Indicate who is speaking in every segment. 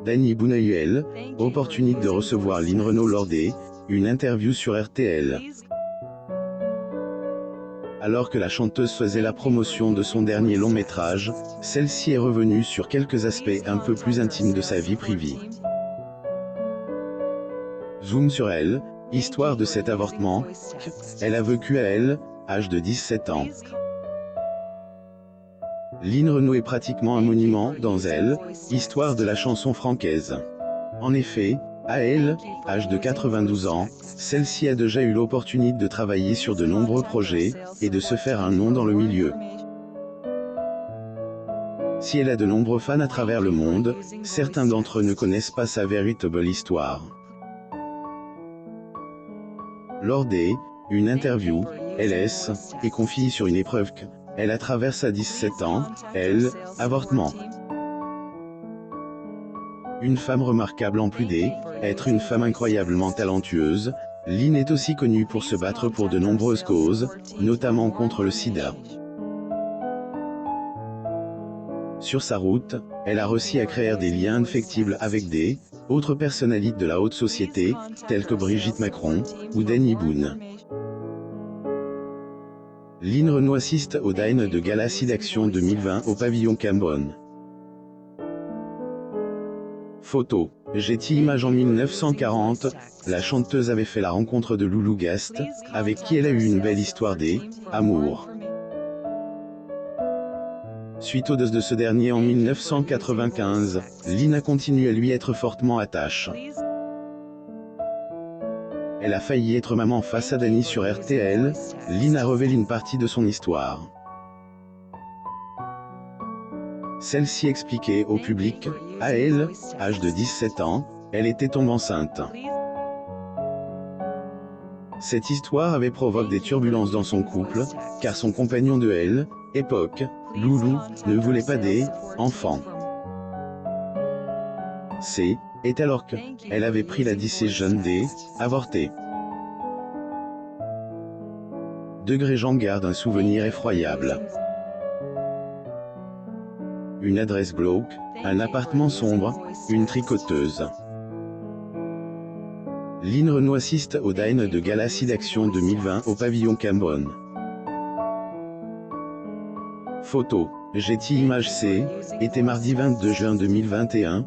Speaker 1: Danny Boone a eu elle, opportunité de recevoir Lynn Renaud lors une interview sur RTL. Alors que la chanteuse faisait la promotion de son dernier long métrage, celle-ci est revenue sur quelques aspects un peu plus intimes de sa vie privée. Zoom sur elle, histoire de cet avortement, elle a vécu à elle, âge de 17 ans. Lynn Renaud est pratiquement un monument dans elle, histoire de la chanson francaise. En effet, à elle, âge de 92 ans, celle-ci a déjà eu l'opportunité de travailler sur de nombreux projets, et de se faire un nom dans le milieu. Si elle a de nombreux fans à travers le monde, certains d'entre eux ne connaissent pas sa véritable histoire. Lors une interview, LS est confiée sur une épreuve qu'elle a traversée à 17 ans, avortement. Une femme remarquable en plus d'être une femme incroyablement talentueuse, Lynn est aussi connue pour se battre pour de nombreuses causes, notamment contre le sida. Sur sa route, elle a réussi à créer des liens indéfectibles avec autres personnalités de la haute société, telles que Brigitte Macron, ou Danny Boone. Lynn Renaud assiste au Dîner de Gala SIDAction 2020 au pavillon Cambronne. Photo. Getty Images. En 1940, la chanteuse avait fait la rencontre de Loulou Gast, avec qui elle a eu une belle histoire d'amour. Suite au décès de ce dernier en 1995, Lynn a continué à lui être fortement attachée. Elle a failli être maman face à Danny sur RTL, Lynn a révélé une partie de son histoire. Celle-ci expliquait au public, à elle, âge de 17 ans, elle était tombée enceinte. Cette histoire avait provoqué des turbulences dans son couple, car son compagnon de l'époque, Loulou, ne voulait pas d'enfants. Et alors qu'elle avait pris la décision d'avorter. J'en garde un souvenir effroyable. Une adresse glauque, un appartement sombre, une tricoteuse. Lynn Renaud assiste au Dîner de Gala SIDAction 2020 au pavillon Cambronne. Photo. Getty Images. Était mardi 22 juin 2021,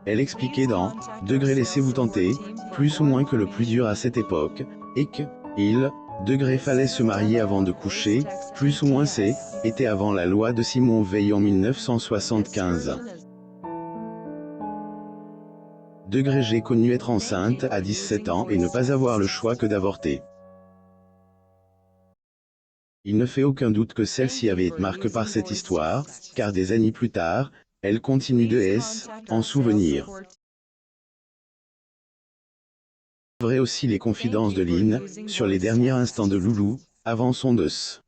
Speaker 1: elle expliquait dans Laissez-vous tenter, plus ou moins que le plus dur à cette époque, et fallait se marier avant de coucher, plus ou moins était avant la loi de Simone Veil en 1975. J'ai connu être enceinte à 17 ans et ne pas avoir le choix que d'avorter. Il ne fait aucun doute que celle-ci avait été marquée par cette histoire, car des années plus tard, elle continue de en souvenir. Vrai aussi les confidences de Lynn, sur les derniers instants de Loulou, avant son décès.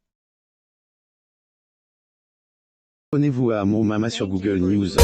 Speaker 1: Abonnez-vous à Mon Mama sur Google News.